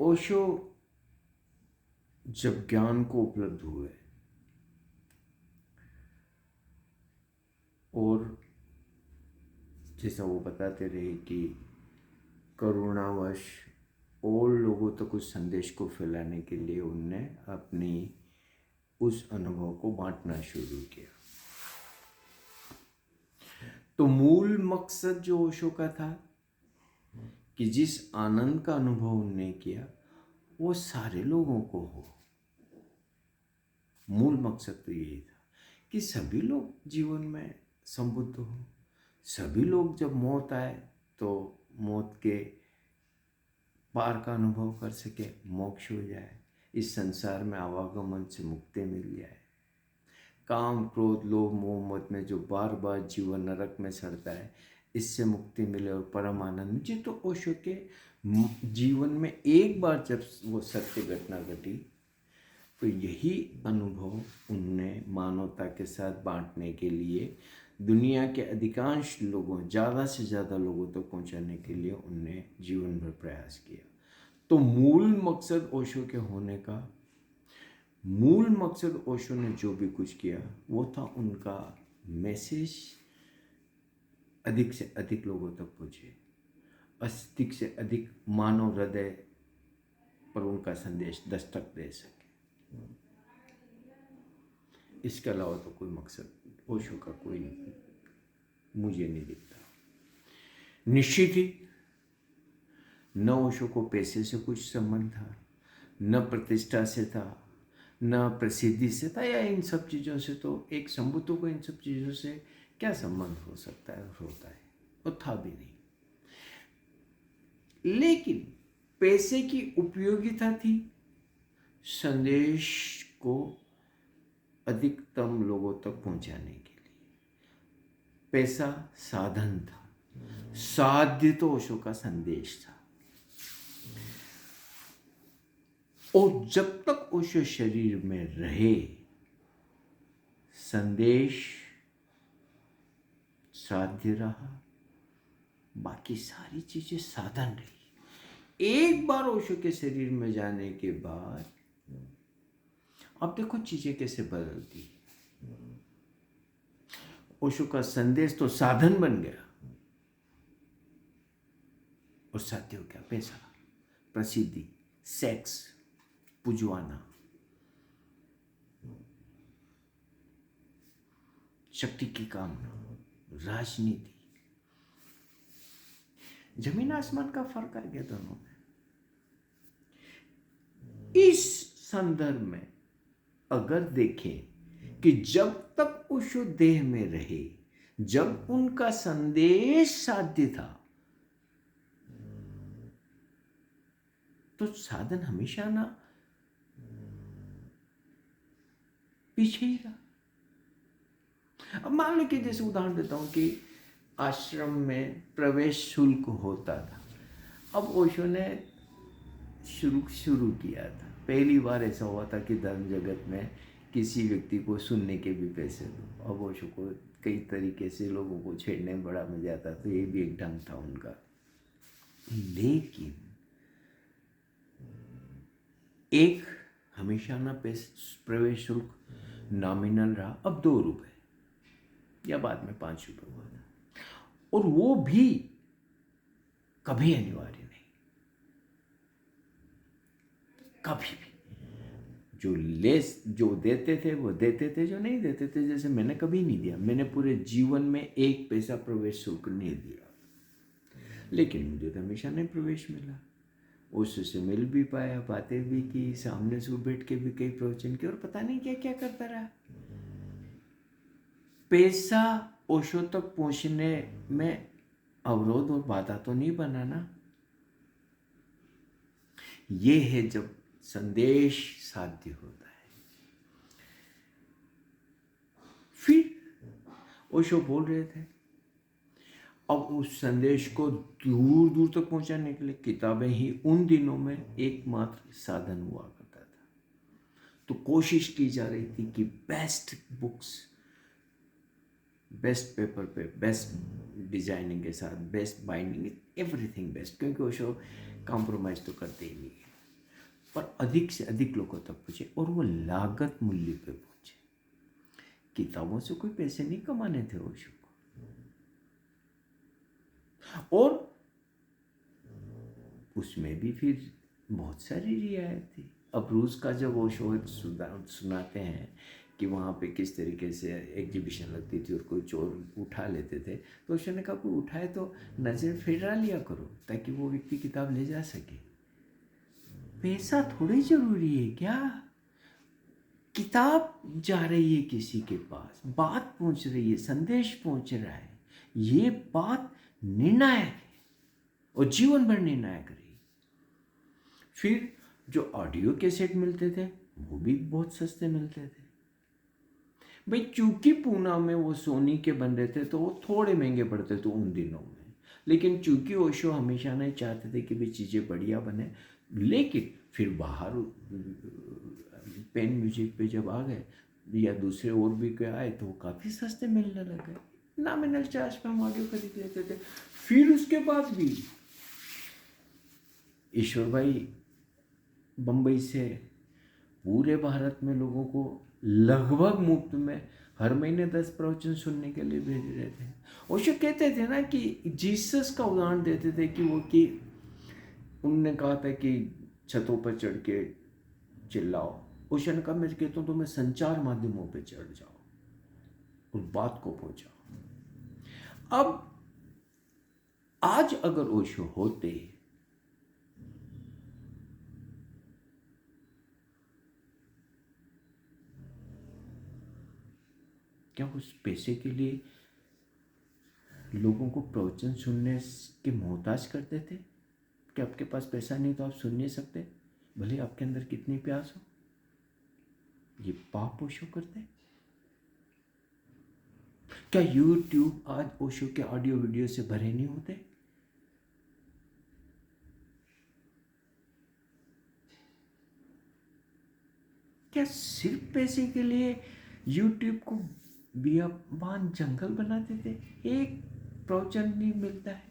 ओशो जब ज्ञान को उपलब्ध हुए और जैसा वो बताते रहे कि करुणावश और लोगों तक उस संदेश को फैलाने के लिए उनने अपनी उस अनुभव को बांटना शुरू किया। तो मूल मकसद जो ओशो का था कि जिस आनंद का अनुभव उनने किया वो सारे लोगों को हो। मूल मकसद तो यही था कि सभी लोग जीवन में संबुद्ध हो, सभी लोग जब मौत आए तो मौत के पार का अनुभव कर सके, मोक्ष हो जाए, इस संसार में आवागमन से मुक्ति मिल जाए। काम क्रोध लोभ मोह मद में जो बार बार जीवन नरक में सड़ता है, इससे मुक्ति मिले और परम आनंद मिले। तो ओशो के जीवन में एक बार जब वो सत्य घटना घटी तो यही अनुभव उनने मानवता के साथ बांटने के लिए, दुनिया के अधिकांश लोगों, ज़्यादा से ज़्यादा लोगों तक पहुंचाने के लिए उनने जीवन भर प्रयास किया। तो मूल मकसद ओशो के होने का, मूल मकसद ओशो ने जो भी कुछ किया वो था उनका मैसेज अधिक से अधिक लोगों तक पहुँचे, अधिक से अधिक मानव हृदय पर उनका संदेश दस्तक दे सके। इसके अलावा तो कोई मकसद ओशो का कोई मुझे नहीं दिखता। निश्चित ही न ओशो को पैसे से कुछ संबंध था, न प्रतिष्ठा से था, न प्रसिद्धि से था, या इन सब चीज़ों से। तो एक संबुद्ध को इन सब चीज़ों से क्या संबंध हो सकता है, होता है, वो था भी नहीं। लेकिन पैसे की उपयोगिता थी संदेश को अधिकतम लोगों तक पहुंचाने के लिए। पैसा साधन था, साध्य तो ओशो का संदेश था। और जब तक ओशो शरीर में रहे, संदेश साध्य रहा, बाकी सारी चीजें साधन रही। एक बार ओशो के शरीर में जाने के बाद अब देखो चीजें कैसे बदलती। ओशो का संदेश तो साधन बन गया और साध्य हो गया पैसा, प्रसिद्धि, सेक्स, पुजवाना, शक्ति की कामना, राजनीति। जमीन आसमान का फर्क आ गया दोनों में। इस संदर्भ में अगर देखें कि जब तक ओशो देह में रहे, जब उनका संदेश साध्य था, तो साधन हमेशा ना पीछे ही रहा। अब मान लो कि जैसे उदाहरण देता हूं कि आश्रम में प्रवेश शुल्क होता था। अब ओशो ने शुरू किया था। पहली बार ऐसा हुआ था कि धर्म जगत में किसी व्यक्ति को सुनने के भी पैसे दो। अब ओशो को कई तरीके से लोगों को छेड़ने में बड़ा मजा आता, तो ये भी एक ढंग था उनका। लेकिन एक हमेशा ना प्रवेश शुल्क नॉमिनल रहा, अब 2 रुपए या बाद में 5 रुपए हुआ था, और वो भी कभी अनिवार्य नहीं, कभी भी। जो देते थे वो देते थे, जो नहीं देते थे, जैसे मैंने कभी नहीं दिया, मैंने पूरे जीवन में 1 पैसा प्रवेश शुल्क नहीं दिया, लेकिन मुझे तो हमेशा नहीं प्रवेश मिला। उससे मिल भी पाया, बातें भी की, सामने से बैठ के भी कई प्रवचन किए, और पता नहीं क्या क्या करता रहा। पैसा ओशो तक पहुंचने में अवरोध और बाधा तो नहीं बना ना। ये है जब संदेश साध्य होता है। फिर ओशो बोल रहे थे, अब उस संदेश को दूर दूर तक पहुंचाने के लिए किताबें ही उन दिनों में एकमात्र साधन हुआ करता था। तो कोशिश की जा रही थी कि बेस्ट बुक्स, बेस्ट पेपर पे, बेस्ट डिजाइनिंग के साथ, बेस्ट बाइंडिंग, एवरीथिंग बेस्ट, क्योंकि ओशो कॉम्प्रोमाइज तो करते ही नहीं है। पर अधिक से अधिक लोगों तक पहुँचे और वो लागत मूल्य पे पहुँचे। किताबों से कोई पैसे नहीं कमाने थे ओशो को, और उसमें भी फिर बहुत सारी रियायत थी। अब रूस का जब ओशो सुनाते हैं कि वहाँ पे किस तरीके से एग्जीबिशन लगती थी और कोई चोर उठा लेते थे, तो ओशो ने कहा कोई उठाए तो नज़र फेरा लिया करो ताकि वो व्यक्ति किताब ले जा सके। पैसा थोड़ी जरूरी है क्या? किताब जा रही है किसी के पास, बात पहुंच रही है, संदेश पहुंच रहा है, ये बात निर्णायक है और जीवन भर निर्णायक रही। फिर जो ऑडियो कैसेट मिलते थे वो भी बहुत सस्ते मिलते थे भाई, चूंकि पूना में वो सोनी के बन रहे थे तो वो थोड़े महंगे पड़ते थे उन दिनों में, लेकिन चूंकि ओशो हमेशा नहीं चाहते थे कि भी चीज़ें बढ़िया बने, लेकिन फिर बाहर पेन म्यूजिक पे जब आ गए या दूसरे और भी कोई आए तो वो काफ़ी सस्ते मिलने लगे, नॉमिनल चार्ज पे हम ऑडियो खरीद लेते थे। फिर उसके बाद भी ईश्वर भाई बम्बई से पूरे भारत में लोगों को लगभग मुफ्त में हर महीने 10 प्रवचन सुनने के लिए भेज रहे थे। ओशो कहते थे ना कि जीसस का उदाहरण देते थे कि वो कि उनने कहा था कि छतों पर चढ़ के चिल्लाओ। ओशो ने कहा मैं कहता हूँ तो मैं संचार माध्यमों पे चढ़ जाओ उस बात को पहुंचाओ। अब आज अगर ओशो होते क्या उस पैसे के लिए लोगों को प्रवचन सुनने के मोहताज करते थे कि आपके पास पैसा नहीं तो आप सुन नहीं सकते, भले आपके अंदर कितनी प्यास हो? ये पाप ओशो करते? क्या यूट्यूब आज ओशो के ऑडियो वीडियो से भरे नहीं होते? क्या सिर्फ पैसे के लिए यूट्यूब को बियाबान जंगल बना देते? एक प्रवचन नहीं मिलता है,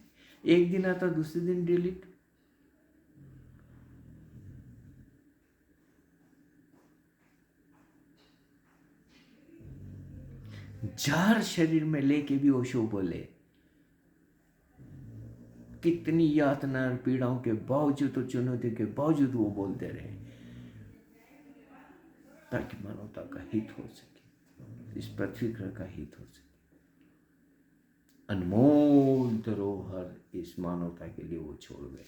एक दिन आता दूसरे दिन डिलीट। जहर शरीर में लेके भी ओशो बोले, कितनी यातना पीड़ाओं के बावजूद और चुनौती के बावजूद वो बोलते रहे ताकि मानवता का हित हो सके, इस पृथ्वी ग्रह का हित हो सके। अनमोल धरोहर इस मानवता के लिए वो छोड़ गए,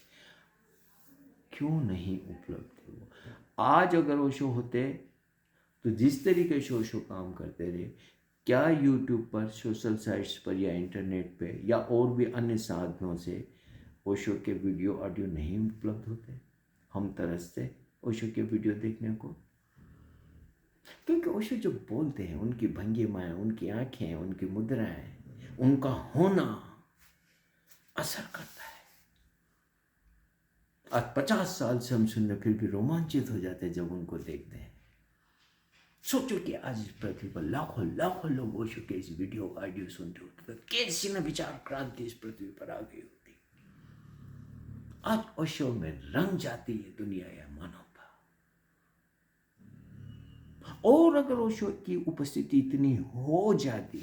क्यों नहीं उपलब्ध थे वो? आज अगर ओशो होते तो जिस तरीके से ओशो काम करते रहे, क्या यूट्यूब पर, सोशल साइट्स पर या इंटरनेट पे या और भी अन्य साधनों से ओशो के वीडियो ऑडियो नहीं उपलब्ध होते? हम तरसते ओशो के वीडियो देखने को, क्योंकि ओशो जो बोलते हैं उनकी भंगिमाएं, उनकी आंखें, उनकी मुद्राएं, उनका होना असर करता है। आज 50 साल से हम सुनने फिर भी रोमांचित हो जाते हैं जब उनको देखते हैं। सोचो कि आज इस पृथ्वी पर लाखों लाखों लोग ओशो के इस वीडियो ऑडियो सुनते होते तो कैसी न विचार क्रांति इस पृथ्वी पर आ गई होती। आज ओशो में रंग जाती है दुनिया या मानवता। और अगर ओशो की उपस्थिति इतनी हो जाती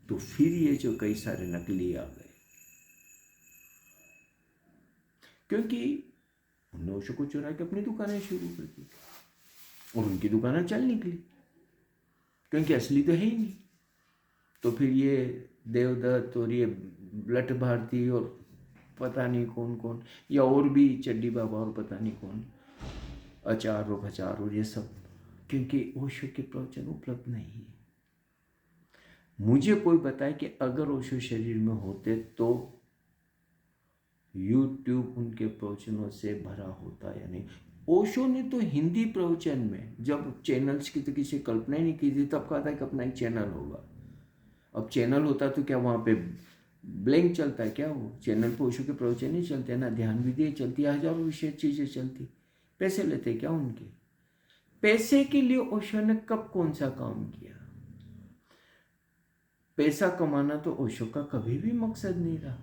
तो फिर ये जो कई सारे नकली आ गए, क्योंकि उन्होंने ओशो को चुरा के अपनी दुकानें शुरू कर दी और उनकी दुकानें चल निकली, क्योंकि असली तो है ही नहीं। तो फिर ये देवदत्त और ये लठ भारती और पता नहीं कौन कौन, या और भी चड्डी बाबा और पता नहीं कौन, आचार और भचार और ये सब, क्योंकि ओशो के प्रवचन उपलब्ध नहीं है। मुझे कोई बताए कि अगर ओशो शरीर में होते तो यूट्यूब उनके प्रवचनों से भरा होता या नहीं। ओशो ने तो हिंदी प्रवचन में, जब चैनल्स की तो किसी कल्पना ही नहीं की थी, तब कहा था कि अपना एक चैनल होगा। अब चैनल होता तो क्या वहाँ पे ब्लैंक चलता है क्या? वो चैनल पे ओशो के प्रवचन नहीं चलते ना, ध्यान विधि चलती है, हजारों विशेष चीज़ें चलती। पैसे लेते क्या उनके? पैसे के लिए ओशो ने कब कौन सा काम किया? पैसा कमाना तो ओशो का कभी भी मकसद नहीं रहा।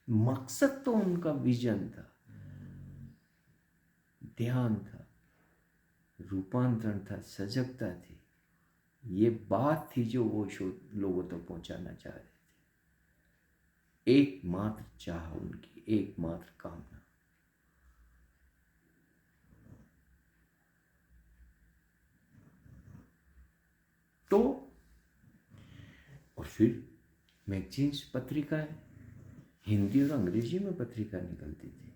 मकसद तो उनका विजन था, ध्यान था, रूपांतरण था, सजगता थी। ये बात थी जो वो लोगों तक पहुंचाना चाह रहे थे। एकमात्र चाह उनकी, एकमात्र कामना। तो और फिर मैगजीन्स, पत्रिकाएं, हिंदी और अंग्रेजी में पत्रिका निकलती थी।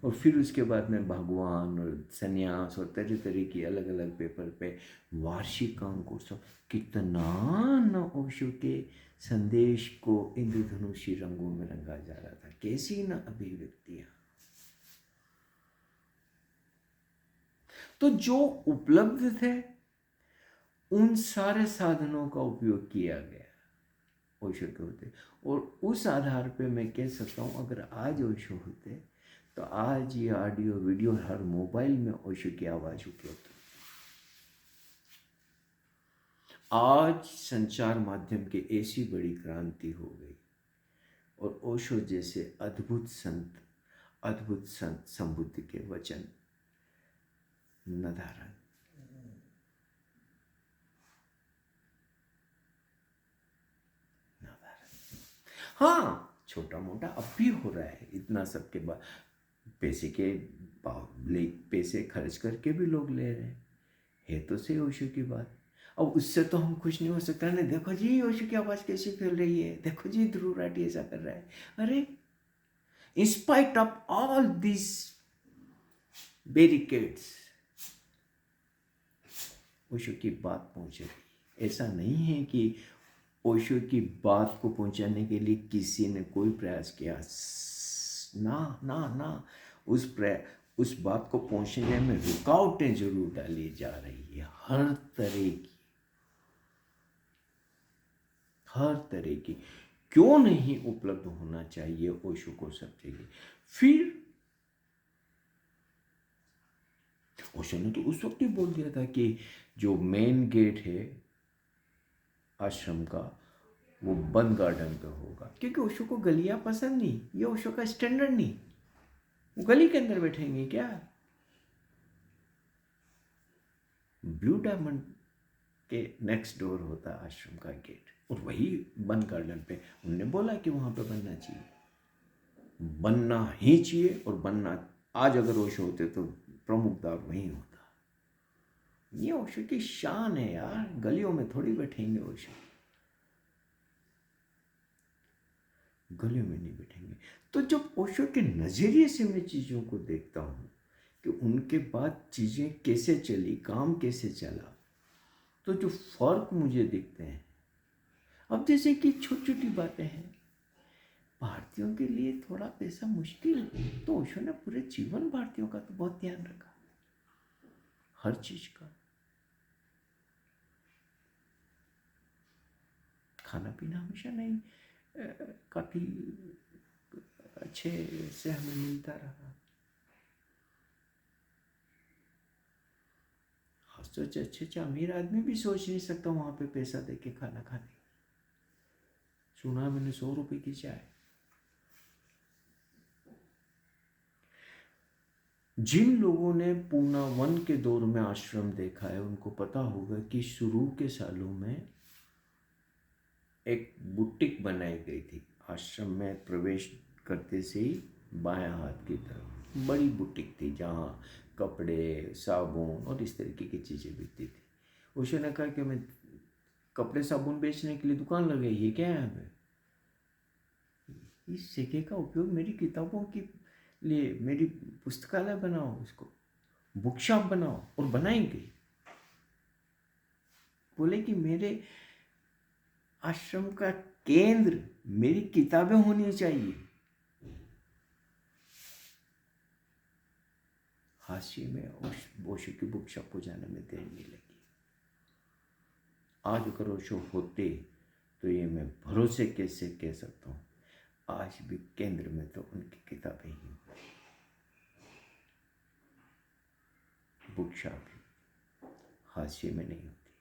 और फिर उसके बाद में भगवान और सन्यास और तरह तरह की अलग अलग पेपर पे वार्षिक अंक और सब, कितना न ओशो के संदेश को इंद्रधनुषी रंगों में रंगा जा रहा था। कैसी न अभिव्यक्तियां। तो जो उपलब्ध थे उन सारे साधनों का उपयोग किया गया ओशो के होते। और उस आधार पे मैं कह सकता हूँ, अगर आज ओशो होते तो आज ये ऑडियो वीडियो हर मोबाइल में ओशो की आवाज़ उपलब्ध। आज संचार माध्यम की ऐसी बड़ी क्रांति हो गई और ओशो जैसे अद्भुत संत संबुद्ध के वचन नदारद। हाँ, छोटा मोटा अब भी हो रहा है, इतना सबके बाद पैसे खर्च करके भी लोग ले रहे हैं। है तो सही ओशो की बात। अब उससे तो हम खुश नहीं हो सकते ना, देखो जी ओशो की आवाज़ कैसी फैल रही है, देखो जी ध्रुव राठी ऐसा कर रहा है। अरे, in spite of all these barricades, Osho की बात पहुंच रही। ऐसा नहीं है कि ओशो की बात को पहुंचाने के लिए किसी ने कोई प्रयास किया। ना ना ना, उस बात को पहुंचने में रुकावटें जरूर डाली जा रही है, हर तरह की। क्यों नहीं उपलब्ध होना चाहिए ओशो को सब जगह। फिर ओशो ने तो उस वक्त ही बोल दिया था कि जो मेन गेट है आश्रम का वो बंद गार्डन पे होगा, क्योंकि ओशो को गलियां पसंद नहीं, ये ओशो का स्टैंडर्ड नहीं। वो गली के अंदर बैठेंगे क्या? ब्लू डायमंड के नेक्स्ट डोर होता आश्रम का गेट, और वही बंद गार्डन पे उन्होंने बोला कि वहां पे बनना चाहिए, बनना ही चाहिए। और बनना, आज अगर ओशो होते तो प्रमुख द्वार वहीं होता। ये ओशो की शान है यार, गलियों में थोड़ी बैठेंगे ओशो, गलियों में नहीं बैठेंगे। तो जब ओशो के नज़रिए से मैं चीज़ों को देखता हूँ कि उनके बाद चीज़ें कैसे चली, काम कैसे चला, तो जो फर्क मुझे दिखते हैं, अब जैसे कि छोटी छोटी बातें हैं, भारतीयों के लिए थोड़ा पैसा मुश्किल, तो ओशो ने पूरे जीवन भारतीयों का तो बहुत ध्यान रखा, हर चीज का। खाना पीना हमेशा नहीं, काफी अच्छे से हमें मिलता रहा। आज तो अच्छे अमीर आदमी भी सोच नहीं सकता वहां पे पैसा दे के खाना खाने। सुना मैंने 100 रुपए की चाय। जिन लोगों ने पूना वन के दौर में आश्रम देखा है उनको पता होगा कि शुरू के सालों में एक बुटीक बनाई गई थी आश्रम में। प्रवेश करते से ही बाएं हाथ की तरफ बड़ी बुटीक थी जहाँ कपड़े, साबुन और इस तरीके की चीज़ें बिकती थी। ओशो ने कहा कि मैं कपड़े साबुन बेचने के लिए दुकान लगाई है क्या यहाँ पे? इस जगह का उपयोग मेरी किताबों के लिए, मेरी पुस्तकालय बनाओ, इसको बुक शॉप बनाओ। और बनाएंगे। बोले कि मेरे आश्रम का केंद्र मेरी किताबें होनी चाहिए। हाशिए में ओशो की बुक शॉप को जाने में देर नहीं लगी। आज अगर ओशो होते तो ये मैं भरोसे कैसे कह सकता हूँ, आज भी केंद्र में तो उनकी किताबें ही, बुक शॉप ही, हाशिए में नहीं होती।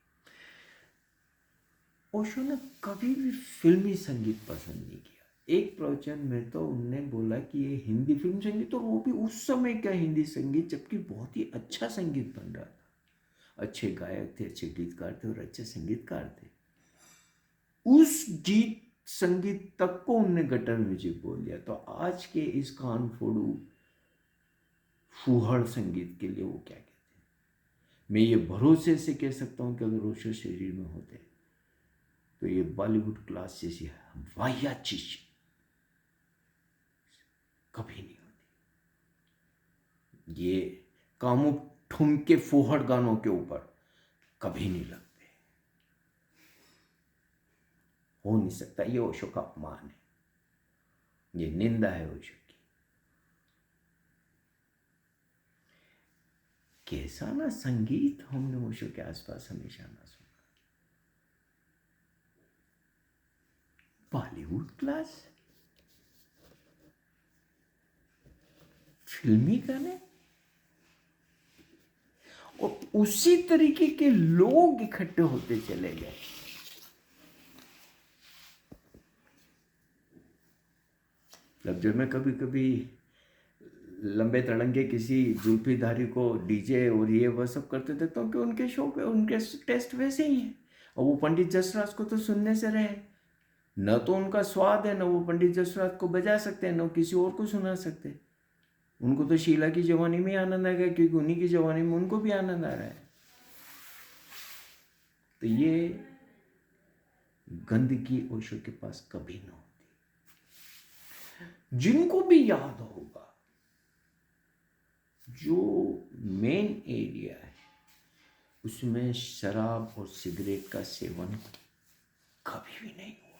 ओशो ने कभी भी फिल्मी संगीत पसंद नहीं किया, एक प्रवचन में तो उनने बोला कि ये हिंदी फिल्म संगीत, और वो भी उस समय का हिंदी संगीत, जबकि बहुत ही अच्छा संगीत बन रहा था, अच्छे गायक थे, अच्छे गीतकार थे और अच्छे संगीतकार थे। उस गीत संगीत तक को उनने गटर म्यूजिक बोल दिया। तो आज के इस कान फोड़ू फूहड़ संगीत के लिए वो क्या कहते हैं? मैं ये भरोसे से कह सकता हूं कि अगर ओशो शरीर में होते तो ये बॉलीवुड क्लास जैसी वाहियात चीज कभी नहीं होती। ये कामुक ठुमके फूहड़ गानों के ऊपर कभी नहीं लगते, हो नहीं सकता। ये ओशो का अपमान है, ये निंदा है ओशो की। कैसा ना संगीत हमने ओशो के आसपास हमेशा ना सुना। बॉलीवुड क्लास फिल्मी गाने, और उसी तरीके के लोग इकट्ठे होते चले गए। जब मैं कभी कभी लंबे तड़ंगे किसी जुल्फीधारी को डीजे और ये वह सब करते देखता हूँ कि उनके शो पे उनके टेस्ट वैसे ही हैं। और वो पंडित जसराज को तो सुनने से रहे, न तो उनका स्वाद है, न वो पंडित जसराज को बजा सकते हैं, न किसी और को सुना सकते। उनको तो शीला की जवानी में आनंद आ गया, क्योंकि उन्हीं की जवानी में उनको भी आनंद आ रहा है। तो ये गंदगी ओशो के पास कभी ना होती। जिनको भी याद होगा, जो मेन एरिया है उसमें शराब और सिगरेट का सेवन कभी भी नहीं हुआ।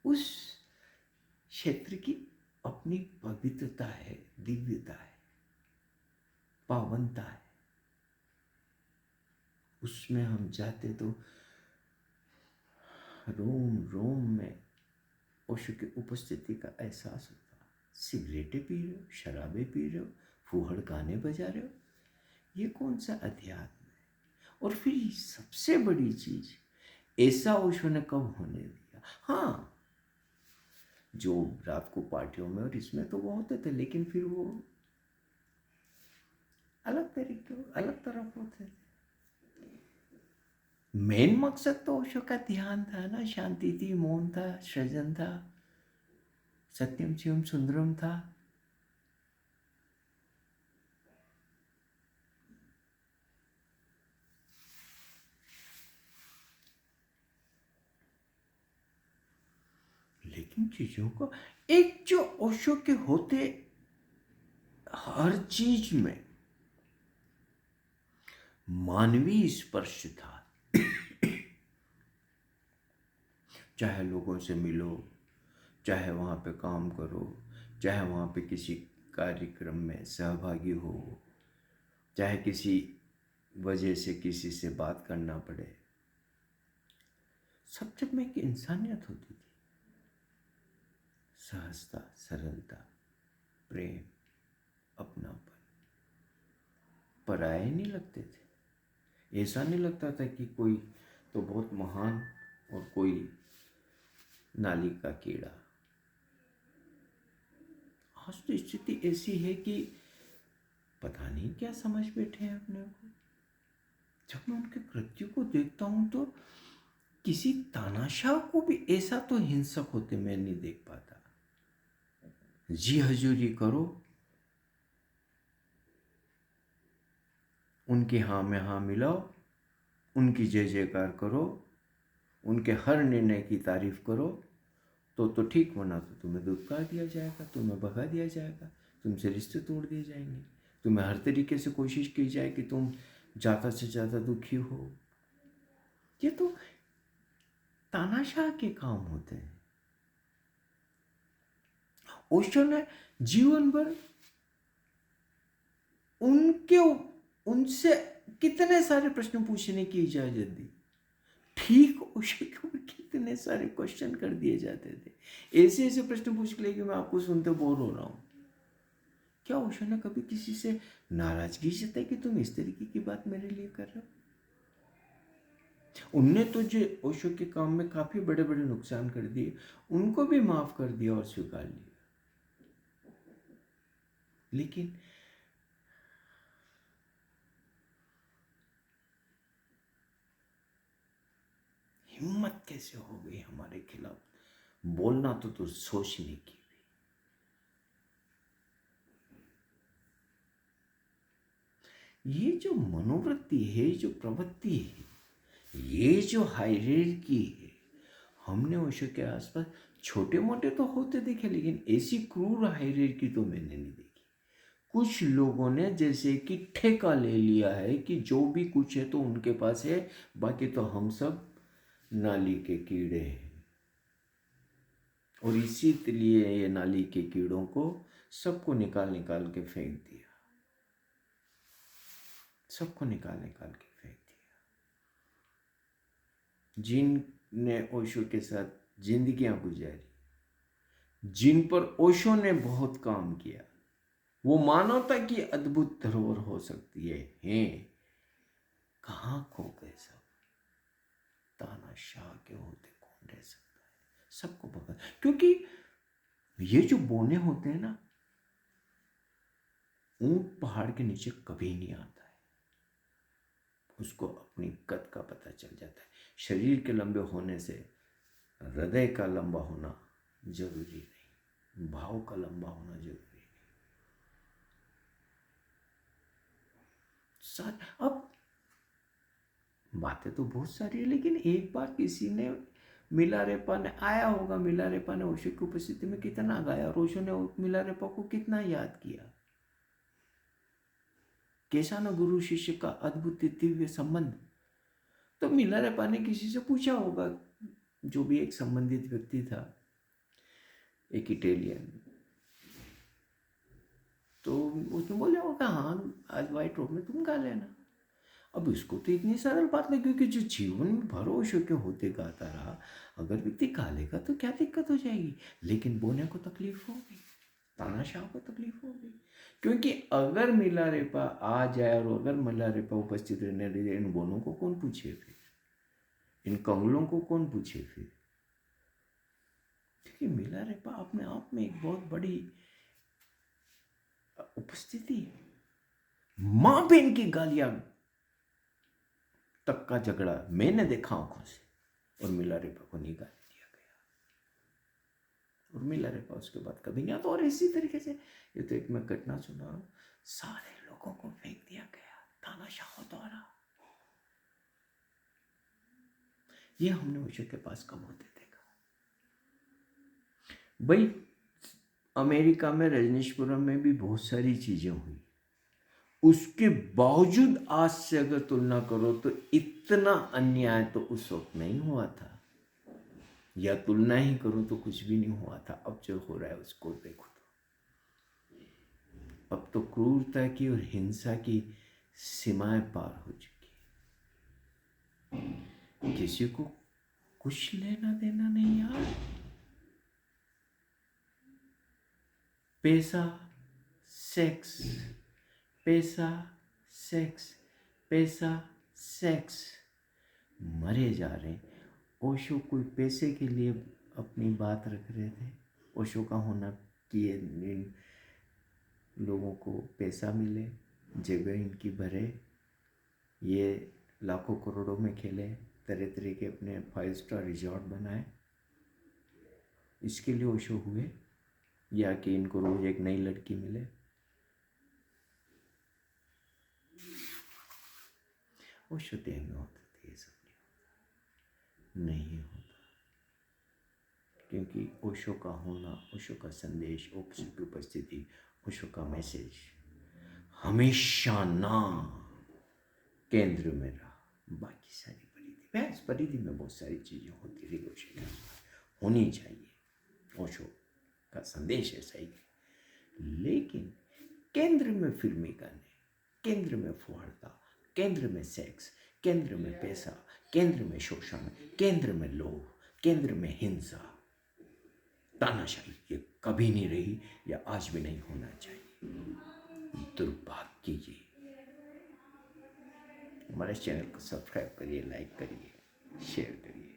उस क्षेत्र की अपनी पवित्रता है, दिव्यता है, पावनता है। उसमें हम जाते तो रोम रोम में ओशो की उपस्थिति का एहसास होता। सिगरेटें पी रहे हो, शराबें पी रहे हो, फूहड़ गाने बजा रहे हो, ये कौन सा अध्यात्म है? और फिर सबसे बड़ी चीज, ऐसा ओशो ने कब होने दिया? हाँ, जो रात को पार्टियों में और इसमें तो वो होते थे, लेकिन फिर वो अलग तरीके, अलग तरफ होते थे। मेन मकसद तो ओशो का ध्यान था ना, शांति थी, मौन था, सृजन था, सत्यम शिवम सुंदरम था। लेकिन चीजों को, एक जो ओशो के होते हर चीज में मानवीय स्पर्श था। चाहे लोगों से मिलो, चाहे वहां पे काम करो, चाहे वहां पे किसी कार्यक्रम में सहभागी हो, चाहे किसी वजह से किसी से बात करना पड़े, सब जब में एक इंसानियत होती थी। सहजता, सरलता, प्रेम, अपनापन, पराये नहीं लगते थे। ऐसा नहीं लगता था कि कोई तो बहुत महान और कोई नाली का कीड़ा। आज तो स्थिति ऐसी है कि पता नहीं क्या समझ बैठे हैं अपने को। जब मैं उनके कृत्य को देखता हूं तो किसी तानाशाह को भी ऐसा तो हिंसक होते मैं नहीं देख पाता। जी हजूरी करो, उनके हाँ में हाँ मिलाओ, उनकी जय जयकार करो, उनके हर निर्णय की तारीफ करो, तो ठीक, वरना तो तुम्हें दुत्कार दिया जाएगा, तुम्हें भगा दिया जाएगा, तुमसे रिश्ते तोड़ दिए जाएंगे, तुम्हें हर तरीके से कोशिश की जाए कि तुम ज़्यादा से ज़्यादा दुखी हो। ये तो तानाशाह के काम होते हैं। ओशो ने जीवन भर उनसे कितने सारे प्रश्न पूछने की इजाजत दी। ठीक ओशो को भी कितने सारे क्वेश्चन कर दिए जाते थे। ऐसे ऐसे प्रश्न पूछ के लिए कि मैं आपको सुनते बोर हो रहा हूं। क्या ओशो ने कभी किसी से नाराजगी जताई कि तुम इस तरीके की बात मेरे लिए कर रहे हो? उनने तो जो ओशो के काम में काफी बड़े बड़े नुकसान कर दिए, उनको भी माफ कर दिया और स्वीकार लिया। लेकिन हिम्मत कैसे हो गई हमारे खिलाफ बोलना, तो सोचने की। ये जो मनोवृत्ति है, जो प्रवृत्ति है, ये जो हायरार्की है, हमने ओशो के आसपास छोटे मोटे तो होते देखे, लेकिन ऐसी क्रूर हायरार्की तो मैंने नहीं देखी। कुछ लोगों ने जैसे कि ठेका ले लिया है कि जो भी कुछ है तो उनके पास है, बाकी तो हम सब नाली के कीड़े हैं। और इसीलिए ये नाली के कीड़ों को सबको निकाल निकाल के फेंक दिया, सबको निकाल निकाल के फेंक दिया। जिनने ओशो के साथ जिंदगियां गुजारी, जिन पर ओशो ने बहुत काम किया, वो मानवता की अद्भुत धरोहर हो सकती है, कहाँ खो गए सब? तानाशाह के होते कौन रह सकता है? सबको पकड़, क्योंकि ये जो बोने होते हैं ना, ऊंट पहाड़ के नीचे कभी नहीं आता है, उसको अपनी कद का पता चल जाता है। शरीर के लंबे होने से हृदय का लंबा होना जरूरी नहीं, भाव का लंबा होना जरूरी नहीं। अब बातें तो बहुत सारी है, लेकिन एक बार किसी ने, मिलारेपा ने आया होगा, मिलारेपा ने ओशो की उपस्थिति में कितना गाया और ओशो ने मिलारेपा को कितना याद किया। कैसा ना गुरु शिष्य का अद्भुत दिव्य संबंध। तो मिलारेपा ने किसी से पूछा होगा, जो भी एक संबंधित व्यक्ति था, एक इटालियन, तो उसने बोला होगा हाँ आज व्हाइट रोड में तुम गा लेना। अब इसको तो इतनी सरल बात लगी, क्योंकि जो जीवन भर ओशो के होते गाता रहा, अगर व्यक्ति गा लेगा तो क्या दिक्कत हो जाएगी? लेकिन बोने को तकलीफ होगी, तानाशाह को तकलीफ होगी, क्योंकि अगर मिलारेपा आ जाए और अगर मिलारेपा उपस्थित रहने लगे, इन बोनों को कौन पूछे फिर? इन कंगलों को कौन पूछे फिर? क्योंकि मिलारेपा अपने आप में एक बहुत बड़ी उपस्थिति है। मां बहन की गालियां तक का झगड़ा मैंने देखा आंखों से, और मिलारेपा को नहीं गाली दिया गया, और मिलारेपा उसके बाद कभी नहीं आता। और इसी तरीके से, ये तो एक मैं घटना सुना रहा हूं, सारे लोगों को फेंक दिया गया तानाशाह द्वारा। ये हमने ओशो के पास कब होते देखा? भाई अमेरिका में रजनीशपुरम में भी बहुत सारी चीजें हुई, उसके बावजूद आज से अगर तुलना करो तो इतना अन्याय तो उस वक्त नहीं हुआ था, या तुलना ही करूं तो कुछ भी नहीं हुआ था। अब जो हो रहा है उसको देखो तो अब तो क्रूरता की और हिंसा की सीमाएं पार हो चुकी है। किसी को कुछ लेना देना नहीं यार। पैसा, सेक्स, पैसा, सेक्स, पैसा, सेक्स, मरे जा रहे हैं। ओशो कोई पैसे के लिए अपनी बात रख रहे थे? ओशो का होना कि इन लोगों को पैसा मिले, जगह इनकी भरे, ये लाखों करोड़ों में खेले, तरह तरह के अपने 5 स्टार रिजॉर्ट बनाए, इसके लिए ओशो हुए? या कि इनको रोज एक नई लड़की मिले? ओशो देह में होता था, ये सब नहीं होता, क्योंकि ओशो का होना, ओशो का संदेश, ओशो की उपस्थिति, ओशो का मैसेज हमेशा नाम केंद्र में रहा। बाकी सारी परिधि, बहस परिधि में बहुत सारी चीजें होती रही, ओशो के होनी चाहिए, ओशो का संदेश ऐसा ही है, लेकिन केंद्र में फिल्मी गाने, केंद्र में फुहारता, केंद्र में सेक्स, केंद्र में पैसा, केंद्र में शोषण, केंद्र में लोभ, केंद्र में हिंसा, तानाशाही, ये कभी नहीं रही, या आज भी नहीं होना चाहिए। दुर्भाग्य कीजिए। हमारे चैनल को सब्सक्राइब करिए, लाइक करिए। शेयर करिए।